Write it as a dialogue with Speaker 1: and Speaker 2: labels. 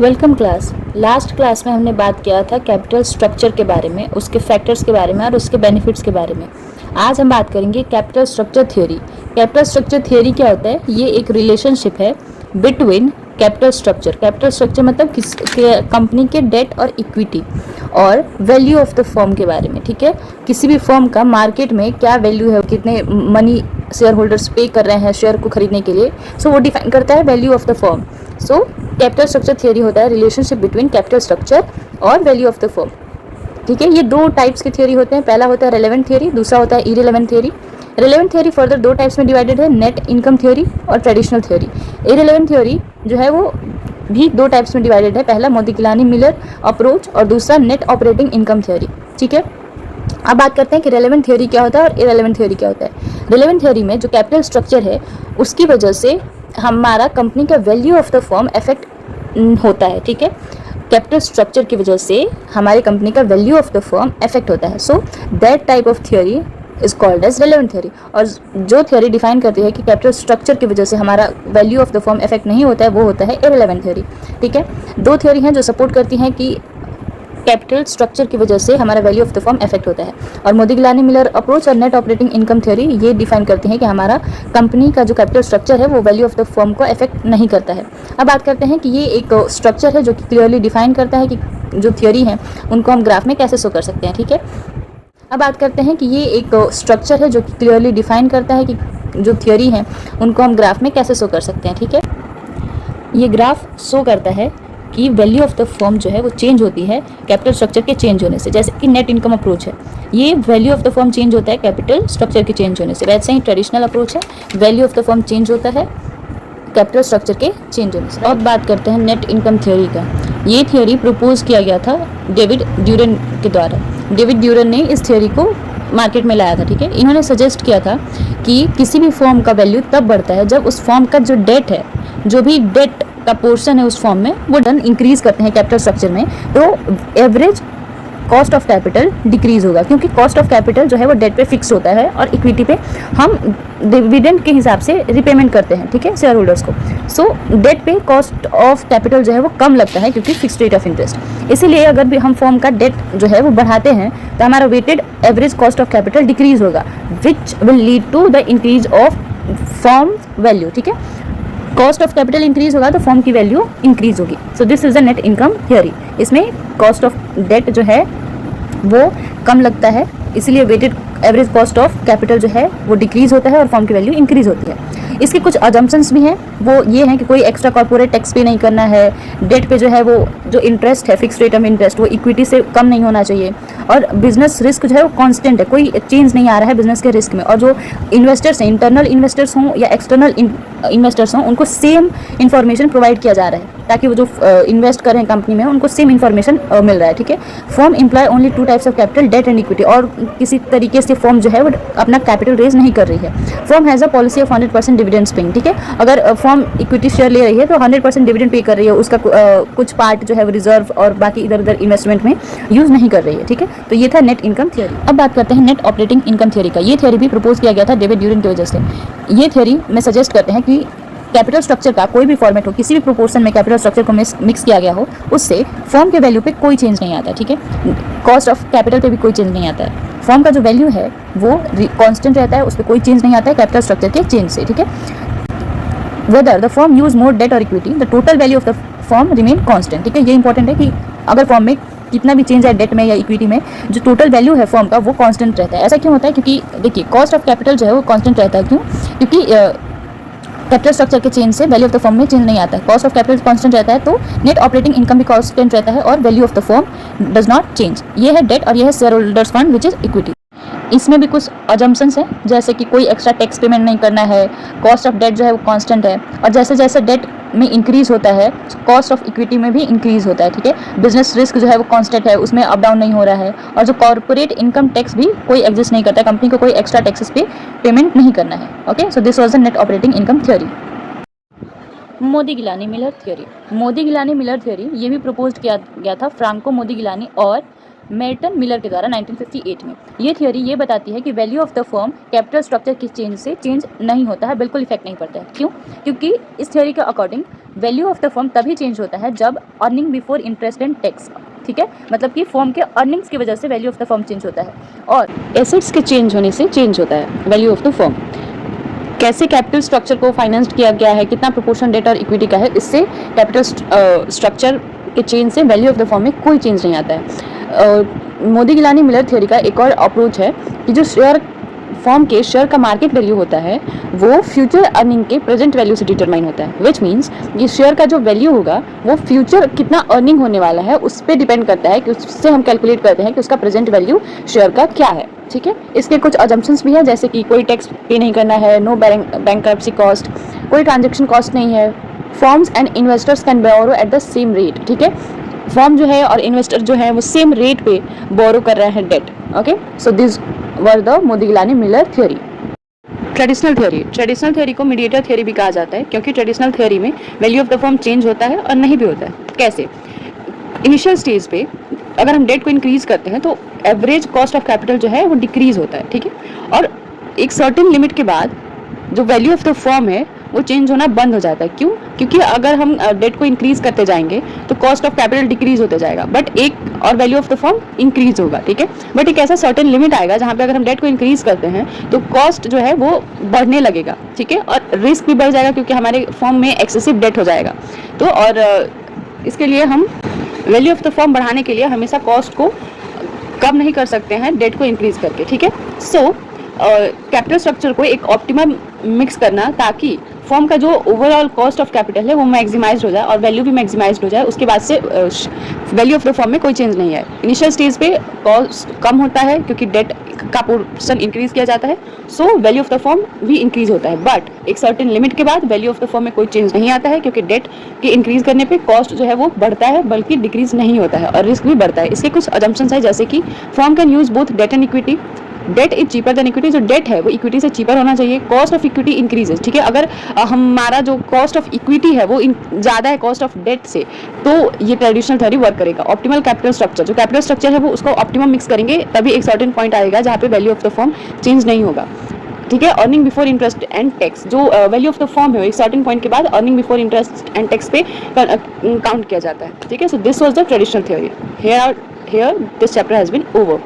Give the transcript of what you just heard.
Speaker 1: Welcome class. Last class में हमने बात किया था कैपिटल स्ट्रक्चर के बारे में, उसके फैक्टर्स के बारे में और उसके बेनिफिट्स के बारे में। आज हम बात करेंगे capital structure theory. Capital structure theory क्या होता है? ये एक रिलेशनशिप है between capital structure. Capital structure मतलब कंपनी के डेट और इक्विटी और वैल्यू ऑफ द फर्म के बारे में। ठीक है, किसी भी फर्म का मार्केट में क्या वैल्यू है, कितने मनी शेयर होल्डर्स पे कर रहे हैं शेयर को खरीदने के लिए, सो वो डिफाइन करता है value of the firm. So capital structure theory होता है रिलेशनशिप बिटवीन कैपिटल स्ट्रक्चर और वैल्यू ऑफ द फर्म। ठीक है, ये दो टाइप्स की थ्योरी होते हैं। पहला होता है रेलेवेंट थ्योरी, दूसरा होता है irrelevant theory. Relevant theory further दो टाइप्स में डिवाइडेड है, नेट इनकम थ्योरी और ट्रेडिशनल थ्योरी। इरेलेवेंट थ्योरी जो है वो भी दो टाइप्स में डिवाइडेड है, पहला मोदिगिलानी मिलर अप्रोच और दूसरा नेट ऑपरेटिंग इनकम थ्योरी। ठीक है, अब बात करते हैं कि रेलेवेंट थ्योरी क्या होता है और इरेलेवेंट थ्योरी क्या होता है। रेलेवेंट थ्योरी में जो कैपिटल स्ट्रक्चर है उसकी वजह से हमारा कंपनी का value of the firm affect होता है। ठीक है, कैपिटल स्ट्रक्चर की वजह से हमारी कंपनी का value of the firm affect होता है। So that type of theory is called as relevant theory. और जो थ्योरी डिफाइन करती है कि कैपिटल स्ट्रक्चर की वजह से हमारा value of the firm affect नहीं होता है, वो होता है इरेलेवेंट थ्योरी। ठीक है, दो थ्योरी हैं जो सपोर्ट करती हैं कि कैपिटल स्ट्रक्चर की वजह से हमारा value of the firm affect होता है। और मोदिगिलानी मिलर अप्रोच और नेट ऑपरेटिंग इनकम थ्योरी ये डिफाइन करती हैं कि हमारा कंपनी का जो कैपिटल स्ट्रक्चर है वो वैल्यू ऑफ द फर्म को अफेक्ट नहीं करता है। अब बात करते हैं कि ये एक स्ट्रक्चर है जो कि क्लियरली डिफाइन करता है कि जो थ्योरी है उनको हम ग्राफ में कैसे शो कर सकते हैं। ठीक है, अब बात करते हैं कि ये एक स्ट्रक्चर है जो कि क्लियरली डिफाइन करता है कि जो थ्योरी है उनको हम ग्राफ में कैसे शो कर सकते हैं। ठीक है, ये ग्राफ शो करता है कि वैल्यू ऑफ द फर्म जो है वो चेंज होती है कैपिटल स्ट्रक्चर के चेंज होने से। जैसे कि नेट इनकम अप्रोच है, ये value of the firm change होता है कैपिटल स्ट्रक्चर के चेंज होने से। वैसे ही ट्रेडिशनल अप्रोच है, value of the firm change होता है कैपिटल स्ट्रक्चर के चेंज होने से। अब बात करते हैं नेट इनकम थ्योरी का। ये थ्योरी प्रपोज किया गया था डेविड ड्यूरन के द्वारा। डेविड ड्यूरन ने इस थ्योरी को मार्केट में लाया था। ठीक है, इन्होंने सजेस्ट किया था कि किसी भी फर्म का वैल्यू तब बढ़ता है जब उस फर्म का जो डेट है, जो भी डेट का पोर्शन है उस फॉर्म में, वो डन इंक्रीज करते हैं कैपिटल स्ट्रक्चर में, तो average cost of capital decrease होगा। क्योंकि कॉस्ट ऑफ कैपिटल जो है वो डेट पे फिक्स होता है और इक्विटी पे हम डिविडेंड के हिसाब से रिपेमेंट करते हैं। ठीक है, शेयर होल्डर्स को। सो डेट पे कॉस्ट ऑफ कैपिटल जो है वो कम लगता है क्योंकि फिक्स रेट ऑफ इंटरेस्ट। इसीलिए अगर भी हम फॉर्म का डेट जो है वो बढ़ाते हैं तो हमारा weighted average cost of capital decrease होगा, which will lead to the increase of firm value. ठीक है, कॉस्ट ऑफ कैपिटल इंक्रीज होगा तो फर्म की वैल्यू इंक्रीज होगी। So this is the net income theory. इसमें कॉस्ट ऑफ डेट जो है वो कम लगता है, इसलिए weighted average cost of capital जो है वो डिक्रीज होता है और फर्म की वैल्यू इंक्रीज होती है। इसके कुछ अजम्पशंस भी हैं, वो ये हैं कि कोई एक्स्ट्रा कॉर्पोरेट टैक्स पे नहीं करना है, डेट पे जो है वो जो इंटरेस्ट है, फिक्स रेट ऑफ इंटरेस्ट, वो इक्विटी से कम नहीं होना चाहिए, और बिजनेस रिस्क जो है वो कांस्टेंट है, कोई चेंज नहीं आ रहा है बिजनेस के रिस्क में। और जो इन्वेस्टर्स हैं, इंटरनल इन्वेस्टर्स हों या एक्सटर्नल इन्वेस्टर्स हों, उनको सेम इन्फॉर्मेशन प्रोवाइड किया जा रहा है ताकि वो जो इन्वेस्ट कर रहे हैं कंपनी में उनको सेम इन्फॉर्मेशन मिल रहा है। ठीक है, firm employ only two types of capital, debt and equity. और किसी तरीके से फर्म जो है वो अपना कैपिटल रेज नहीं कर रही है। Firm has a policy of 100% dividends paying. ठीक है, अगर फर्म इक्विटी शेयर ले रही है तो 100% डिविडेंड पे कर रही है, उसका कुछ पार्ट जो है वो रिजर्व और बाकी इधर उधर इन्वेस्टमेंट में यूज़ नहीं कर रही है। ठीक है, तो ये था नेट इनकम थ्योरी। अब बात करते हैं नेट ऑपरेटिंग इनकम थ्योरी का। ये थ्योरी भी प्रपोज किया गया था डेविड ड्यूरन की वजह से। ये थ्योरी में सजेस्ट करते हैं कि कैपिटल स्ट्रक्चर का कोई भी फॉर्मेट हो, किसी भी प्रोपोर्शन में कैपिटल स्ट्रक्चर को मिक्स किया गया हो, उससे फर्म के वैल्यू पे कोई चेंज नहीं आता। ठीक है, कॉस्ट ऑफ कैपिटल पे भी कोई चेंज नहीं आता है। फर्म का जो वैल्यू है वो कांस्टेंट रहता है, उस पर कोई चेंज नहीं आता है कैपिटल स्ट्रक्चर के चेंज से। ठीक है, whether the firm use more debt और equity, the total value of the firm remain constant. ठीक है, ये इंपॉर्टेंट है कि अगर फर्म में कितना भी चेंज है डेट में या इक्विटी में, जो टोटल वैल्यू है फर्म का वो कांस्टेंट रहता है। ऐसा क्यों होता है? क्योंकि देखिए कॉस्ट ऑफ कैपिटल जो है वो कांस्टेंट रहता है। क्यों? क्योंकि कैपिटल स्ट्रक्चर के चेंज से वैल्यू ऑफ द फर्म में चेंज नहीं आता है। कॉस्ट ऑफ कैपिटल कांस्टेंट रहता है तो नेट ऑपरेटिंग इनकम भी कांस्टेंट रहता है और value of the firm does not change. ये है डेट और ये है share holders fund which is equity. इसमें भी कुछ अजम्पशंस हैं, जैसे कि कोई एक्स्ट्रा टैक्स पेमेंट नहीं करना है, कॉस्ट ऑफ डेट जो है वो कांस्टेंट है, और जैसे जैसे डेट में इंक्रीज होता है कॉस्ट ऑफ इक्विटी में भी इंक्रीज होता है। ठीक है, बिजनेस रिस्क जो है वो कांस्टेंट है, उसमें अप डाउन नहीं हो रहा है, और जो कॉर्पोरेट इनकम टैक्स भी कोई एग्जिस्ट नहीं करता है, कंपनी को कोई एक्स्ट्रा टैक्सेस पे पेमेंट नहीं करना है। Okay, so this was the net operating income theory. Modigliani Miller theory. Modigliani Miller theory ये भी प्रपोज किया गया था फ्रांको मोदिगिलानी और मेर्टन मिलर के द्वारा 1958 में। ये थियोरी ये बताती है कि value of the firm capital structure के चेंज से चेंज नहीं होता है, बिल्कुल इफेक्ट नहीं पड़ता है। क्यों? क्योंकि इस थियोरी के according value of the firm तभी चेंज होता है जब earning before interest and tax, ठीक है, मतलब कि फर्म के अर्निंग्स की वजह से value of the firm change होता है और एसेट्स के चेंज होने से चेंज होता है वैल्यू ऑफ द फर्म। कैसे कैपिटल स्ट्रक्चर को फाइनेंस किया गया है, कितना प्रोपोर्शन डेट और इक्विटी का है, इससे कैपिटल स्ट्रक्चर के चेंज से वैल्यू ऑफ द फर्म में कोई चेंज नहीं आता है। मोदी-गिलानी मिलर थ्योरी का एक और अप्रोच है कि जो फर्म के शेयर का मार्केट वैल्यू होता है वो फ्यूचर अर्निंग के प्रेजेंट वैल्यू से डिटरमाइन होता है, विच मीन्स ये शेयर का जो वैल्यू होगा वो फ्यूचर कितना अर्निंग होने वाला है उस पर डिपेंड करता है कि उससे हम कैलकुलेट करते हैं कि उसका प्रेजेंट वैल्यू शेयर का क्या है, ठीक है। इसके कुछ अजम्पशंस भी है, जैसे कि कोई टैक्स पे नहीं करना है, नो बैंकरप्सी कॉस्ट, कोई ट्रांजेक्शन कॉस्ट नहीं है, firms and investors can borrow at the same rate, ठीक है। फर्म जो है और इन्वेस्टर जो है वो सेम रेट पे बोरो कर रहे हैं debt, okay. So this were the Modigliani Miller theory. Traditional theory को मीडिएटर थ्योरी भी कहा जाता है, क्योंकि ट्रेडिशनल थ्योरी में value of the firm change होता है और नहीं भी होता है। कैसे? इनिशियल स्टेज पे अगर हम डेट को इंक्रीज करते हैं तो एवरेज कॉस्ट ऑफ कैपिटल जो है वो डिक्रीज होता है, ठीक है। और एक सर्टेन लिमिट के बाद जो वैल्यू ऑफ द फर्म है वो चेंज होना बंद हो जाता है। क्यों? क्योंकि अगर हम डेट को इंक्रीज करते जाएंगे तो कॉस्ट ऑफ कैपिटल डिक्रीज होते जाएगा, बट एक और value of the firm increase होगा, ठीक है। बट एक ऐसा सर्टेन लिमिट आएगा जहाँ पे अगर हम डेट को इंक्रीज करते हैं तो कॉस्ट जो है वो बढ़ने लगेगा, ठीक है, और रिस्क भी बढ़ जाएगा क्योंकि हमारे फर्म में एक्सेसिव डेट हो जाएगा। तो और इसके लिए हम वैल्यू ऑफ द फर्म बढ़ाने के लिए हमेशा कॉस्ट को कम नहीं कर सकते हैं डेट को इंक्रीज करके, ठीक है। सो कैपिटल स्ट्रक्चर को एक ऑप्टिमम मिक्स करना ताकि फर्म का जो ओवरऑल कॉस्ट ऑफ कैपिटल है वो मैक्सिमाइज्ड हो जाए और वैल्यू भी मैक्सिमाइज्ड हो जाए, उसके बाद से वैल्यू ऑफ द फर्म में कोई चेंज नहीं है। इनिशियल स्टेज पे कॉस्ट कम होता है क्योंकि डेट का पोर्शन इंक्रीज किया जाता है, so value of the firm भी इंक्रीज होता है, बट एक सर्टेन लिमिट के बाद वैल्यू ऑफ द फर्म में कोई चेंज नहीं आता है क्योंकि डेट के इंक्रीज करने पे कॉस्ट जो है वो बढ़ता है बल्कि डिक्रीज नहीं होता है और रिस्क भी बढ़ता है। इसके कुछ अजम्पशंस है, जैसे कि firm can use both debt and equity. Debt is cheaper than equity, जो डेट है वो इक्विटी से चीपर होना चाहिए। कॉस्ट ऑफ इक्विटी इंक्रीजेज, ठीक है। अगर हमारा जो कॉस्ट ऑफ इक्विटी है वो ज़्यादा है कॉस्ट ऑफ डेट से, तो ये ट्रेडिशनल थ्योरी वर्क करेगा। ऑप्टिमल कैपिटल स्ट्रक्चर, जो कैपिटल स्ट्रक्चर है वो उसको ऑप्टिमम मिक्स करेंगे तभी एक सर्टेन पॉइंट आएगा जहाँ पे value of the firm change नहीं होगा, ठीक है। Earning before interest and tax, जो वैल्यू ऑफ द फर्म है एक सर्टेन पॉइंट के बाद earning before interest and tax पे काउंट किया जाता है, ठीक है। So this was the traditional theory. Here this chapter has been over.